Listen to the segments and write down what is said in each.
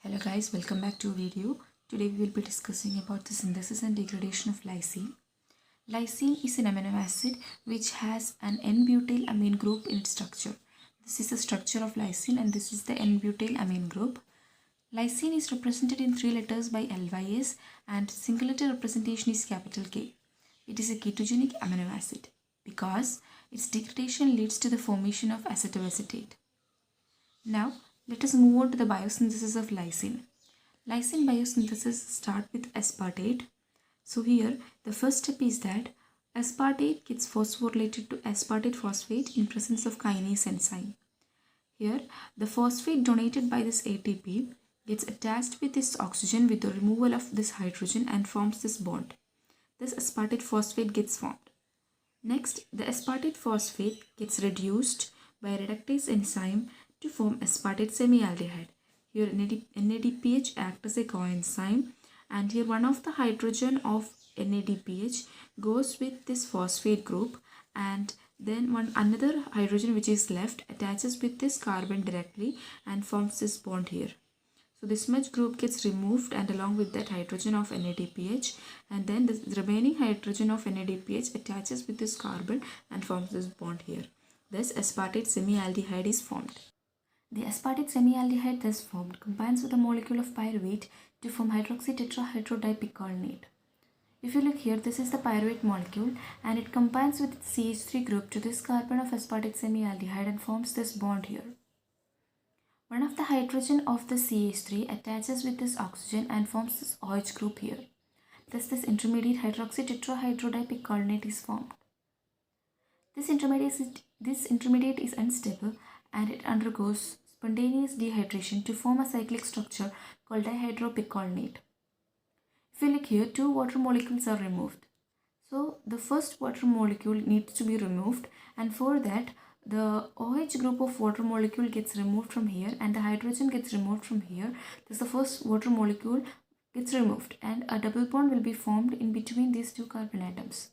Hello guys, welcome back to a video. Today we will be discussing about the synthesis and degradation of lysine. Lysine is an amino acid which has an N-butyl amine group in its structure. This is the structure of lysine and this is the N-butyl amine group. Lysine is represented in three letters by LYS and single letter representation is capital K. It is a ketogenic amino acid because its degradation leads to the formation of acetoacetate. Now, let us move on to the biosynthesis of lysine. Lysine biosynthesis start with aspartate. So here, the first step is that aspartate gets phosphorylated to aspartate phosphate in presence of kinase enzyme. Here, the phosphate donated by this ATP gets attached with this oxygen with the removal of this hydrogen and forms this bond. This aspartate phosphate gets formed. Next, the aspartate phosphate gets reduced by reductase enzyme to form aspartate semialdehyde. Here NADPH acts as a coenzyme and here one of the hydrogen of NADPH goes with this phosphate group and then another hydrogen which is left attaches with this carbon directly and forms this bond here. So this much group gets removed and along with that hydrogen of NADPH and then the remaining hydrogen of NADPH attaches with this carbon and forms this bond here. Thus aspartate semialdehyde is formed. The aspartate semialdehyde thus formed combines with a molecule of pyruvate to form hydroxytetrahydrodipicolinate. If you look here, this is the pyruvate molecule and it combines with its CH3 group to this carbon of aspartate semialdehyde and forms this bond here. One of the hydrogen of the CH3 attaches with this oxygen and forms this OH group here. Thus this intermediate hydroxytetrahydrodipicolinate is formed. This intermediate is unstable and it undergoes spontaneous dehydration to form a cyclic structure called dihydropicolinate. If you look here, two water molecules are removed. So the first water molecule needs to be removed and for that the OH group of water molecule gets removed from here and the hydrogen gets removed from here. Thus the first water molecule gets removed and a double bond will be formed in between these two carbon atoms.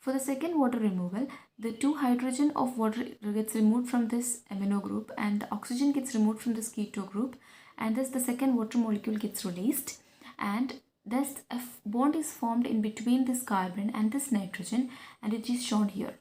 For the second water removal, the two hydrogen of water gets removed from this amino group and the oxygen gets removed from this keto group and thus the second water molecule gets released and thus a bond is formed in between this carbon and this nitrogen and it is shown here.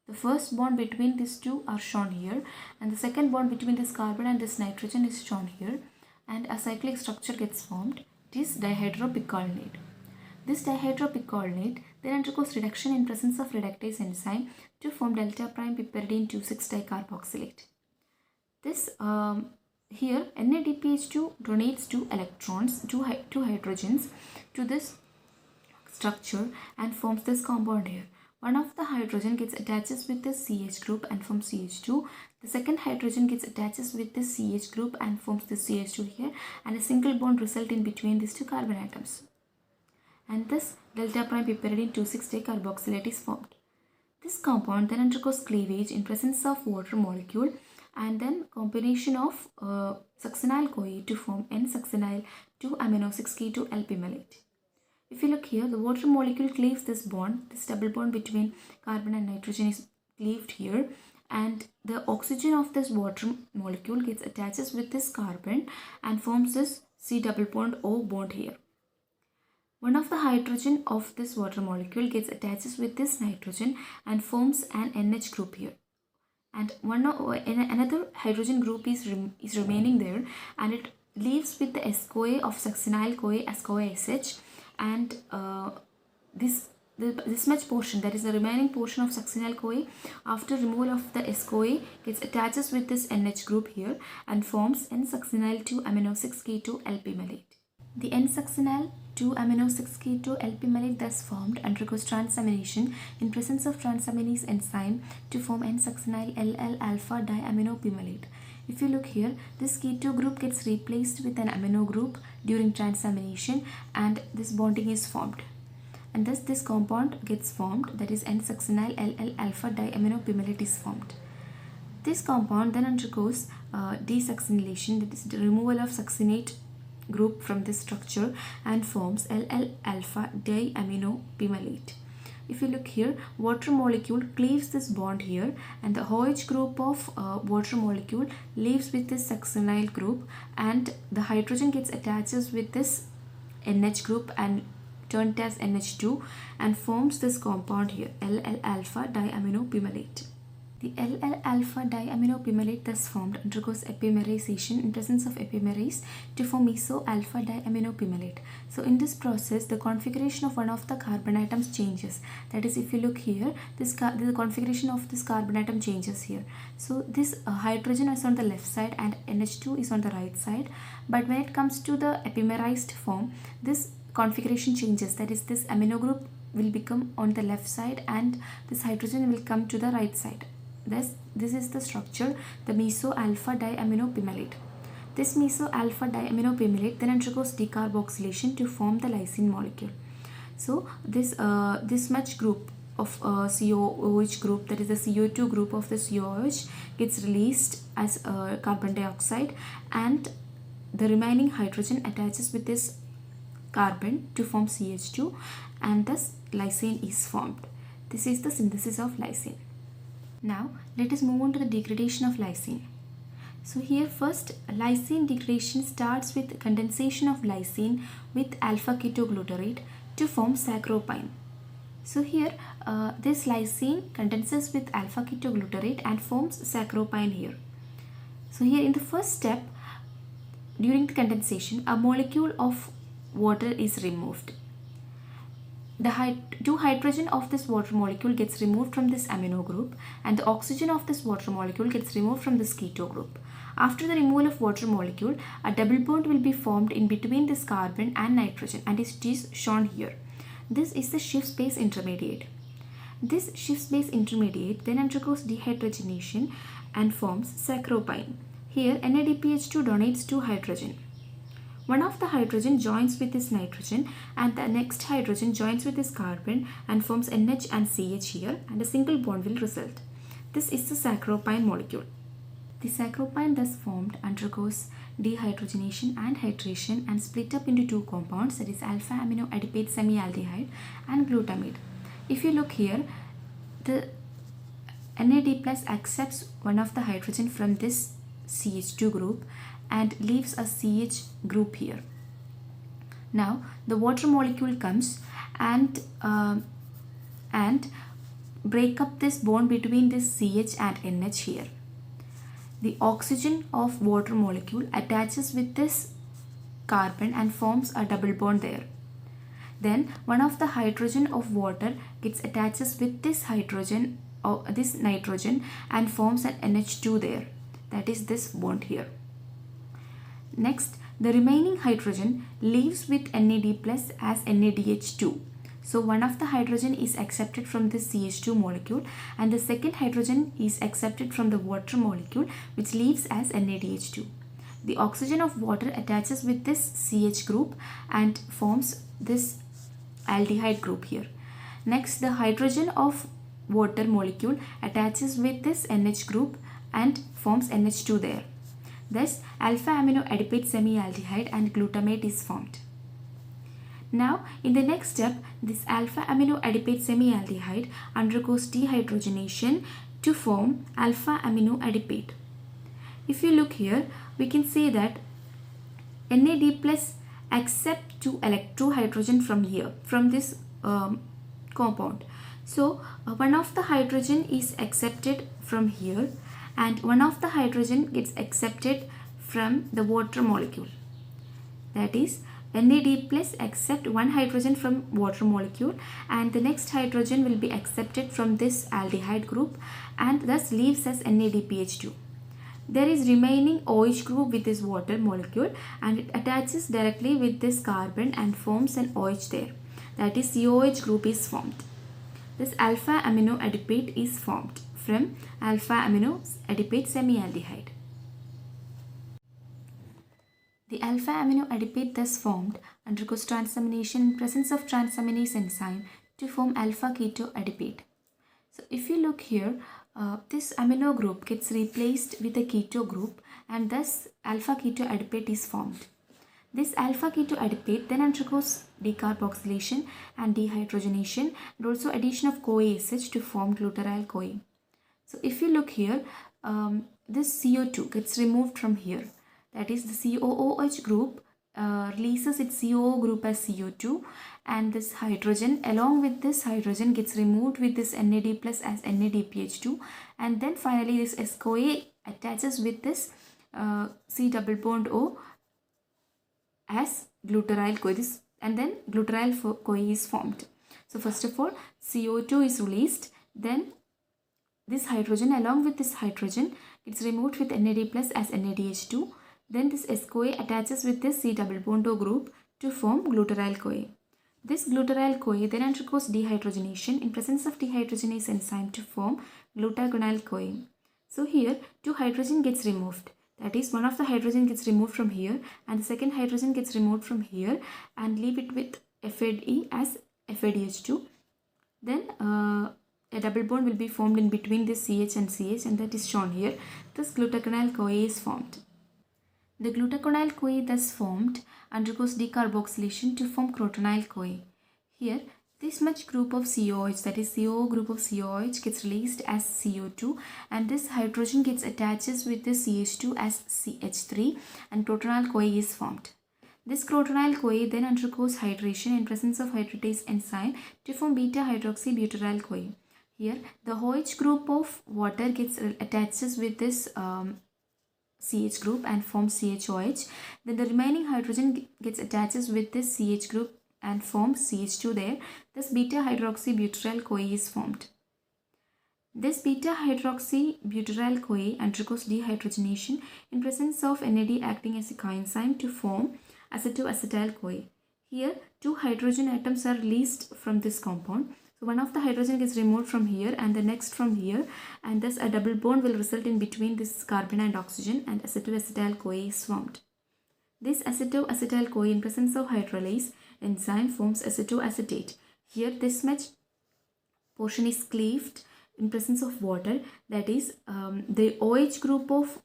The first bond between these two are shown here and the second bond between this carbon and this nitrogen is shown here and a cyclic structure gets formed. It is dihydropicolinate. This dihydropicolinate then undergoes reduction in presence of reductase enzyme to form delta prime piperidine 2,6-dicarboxylate. This here NADPH2 donates two electrons, two hydrogens to this structure and forms this compound here. One of the hydrogen gets attaches with this CH group and forms CH2. The second hydrogen gets attaches with this CH group and forms this CH2 here and a single bond result in between these two carbon atoms. And this delta prime piperidine 2,6-dicarboxylate is formed. This compound then undergoes cleavage in presence of water molecule and then combination of succinyl-CoA to form N-succinyl 2-amino-6-keto L-pimelate. If you look here, the water molecule cleaves this bond, this double bond between carbon and nitrogen is cleaved here and the oxygen of this water molecule gets attaches with this carbon and forms this C double bond O bond here. One of the hydrogen of this water molecule gets attaches with this nitrogen and forms an NH group here. And another hydrogen group is remaining there and it leaves with the S-CoA of succinyl-CoA as CoA-SH and this much portion, that is the remaining portion of succinyl-CoA after removal of the S-CoA gets attaches with this NH group here and forms N-succinyl 2-amino-6-keto L-pimelate. The N-succinyl 2-amino-6-keto L-pimelate thus formed undergoes transamination in presence of transaminase enzyme to form N-succinyl LL-alpha diaminopimelate. If you look here, this keto group gets replaced with an amino group during transamination and this bonding is formed. And thus this compound gets formed, that is N-succinyl LL-alpha diaminopimelate is formed. This compound then undergoes desuccinylation, that is the removal of succinate group from this structure and forms LL-alpha diaminopimelate. if you look here, water molecule cleaves this bond here, and the OH group of water molecule leaves with this succinyl group, and the hydrogen gets attaches with this NH group and turned as NH2 and forms this compound here, LL alpha diaminopimolate. The LL alpha diaminopimolate thus formed undergoes epimerization in presence of epimerase to form meso alpha diaminopimolate. So in this process, the configuration of one of the carbon atoms changes. That is, if you look here, the configuration of this carbon atom changes here. So this hydrogen is on the left side and NH2 is on the right side. But when it comes to the epimerized form, this configuration changes. That is, this amino group will become on the left side and this hydrogen will come to the right side. This is the structure, the meso alpha diaminopimolate. This meso alpha diaminopimolate then undergoes decarboxylation to form the lysine molecule. So this much group of COOH group, that is the CO2 group of the COOH, gets released as carbon dioxide, and the remaining hydrogen attaches with this carbon to form CH2, and thus lysine is formed. This is the synthesis of lysine. Now let us move on to the degradation of lysine. So here first, lysine degradation starts with condensation of lysine with alpha ketoglutarate to form saccharopine. So here this lysine condenses with alpha ketoglutarate and forms saccharopine here. So here in the first step, during the condensation, a molecule of water is removed. The 2 hydrogen of this water molecule gets removed from this amino group, and the oxygen of this water molecule gets removed from this keto group. After the removal of water molecule, a double bond will be formed in between this carbon and nitrogen, and it is shown here. This is the Schiff's base intermediate. This Schiff's base intermediate then undergoes dehydrogenation and forms saccharopine. Here NADPH2 donates 2 hydrogen. One of the hydrogen joins with this nitrogen, and the next hydrogen joins with this carbon and forms NH and CH here, and a single bond will result. This is the saccharopine molecule. The saccharopine thus formed undergoes dehydrogenation and hydration and split up into 2 compounds, that is alpha amino adipate semialdehyde and glutamate. If you look here, the NAD plus accepts one of the hydrogen from this CH2 group and leaves a CH group here. Now the water molecule comes and break up this bond between this CH and NH here. The oxygen of water molecule attaches with this carbon and forms a double bond there. Then one of the hydrogen of water gets attaches with this hydrogen or this nitrogen and forms an NH2 there. That is this bond here. Next, the remaining hydrogen leaves with NAD plus as NADH2. So one of the hydrogen is accepted from this CH2 molecule, and the second hydrogen is accepted from the water molecule, which leaves as NADH2. The oxygen of water attaches with this CH group and forms this aldehyde group here. Next, the hydrogen of water molecule attaches with this NH group and forms NH2 there. Thus, alpha amino adipate semialdehyde and glutamate is formed. Now, in the next step, this alpha amino adipate semialdehyde undergoes dehydrogenation to form alpha amino adipate. If you look here, we can say that NAD plus accept 2 electrohydrogen from here, from this compound. So, one of the hydrogen is accepted from here, and one of the hydrogen gets accepted from the water molecule. That is, NAD plus accept 1 hydrogen from water molecule, and the next hydrogen will be accepted from this aldehyde group and thus leaves as NADPH2. There is remaining OH group with this water molecule, and it attaches directly with this carbon and forms an OH there. That is, COH group is formed. This alpha amino adipate is formed from alpha amino adipate semialdehyde. The alpha amino adipate thus formed undergoes transamination in presence of transaminase enzyme to form alpha keto adipate. So if you look here, this amino group gets replaced with a keto group, and thus alpha keto adipate is formed. This alpha keto adiptate then undergoes decarboxylation and dehydrogenation and also addition of CoA SH to form glutaryl-CoA. So if you look here, this CO2 gets removed from here. That is, the COOH group releases its COO group as CO2, and this hydrogen along with this hydrogen gets removed with this NAD plus as NADPH2, and then finally this SCOA attaches with this C double bond O as glutaryl CoA, and then glutaryl CoA is formed. So first of all, CO2 is released, then this hydrogen along with this hydrogen gets removed with NAD plus as NADH2. Then this SCOA attaches with this C double bond O group to form glutaryl CoA. This glutaryl CoA then undergoes dehydrogenation in presence of dehydrogenase enzyme to form glutagonyl CoA. So here two hydrogen gets removed. That is, one of the hydrogen gets removed from here and the second hydrogen gets removed from here, and leave it with FAD as FADH2. Then a double bond will be formed in between this CH and CH, and that is shown here. Thus glutagonyl CoA is formed. The glutagonyl CoA thus formed undergoes decarboxylation to form crotonyl CoA. Here, this much group of COOH, that is COO group of COOH, gets released as CO2, and this hydrogen gets attaches with this CH2 as CH3, and crotonyl CoA is formed. This crotonyl CoA then undergoes hydration in presence of hydratase enzyme to form beta hydroxybutyryl CoA. Here, the OH group of water gets attaches with this CH group and forms CHOH. Then the remaining hydrogen gets attaches with this CH group and forms CH2 there. Thus beta hydroxybutyryl CoA is formed. This beta hydroxybutyryl CoA undergoes dehydrogenation in presence of NAD acting as a coenzyme to form acetoacetyl CoA. Here two hydrogen atoms are released from this compound. So one of the hydrogen gets removed from here and the next from here, and thus a double bond will result in between this carbon and oxygen, and acetoacetyl CoA is formed. This acetoacetyl CoA in presence of hydrolase enzyme forms acetoacetate. Here this much portion is cleaved in presence of water, that is the OH group of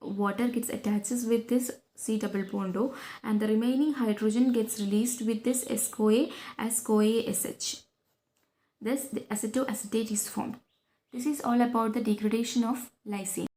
water gets attaches with this C double bond O, and the remaining hydrogen gets released with this SCOA as CoA SH. Thus the acetoacetate is formed. This is all about the degradation of lysine.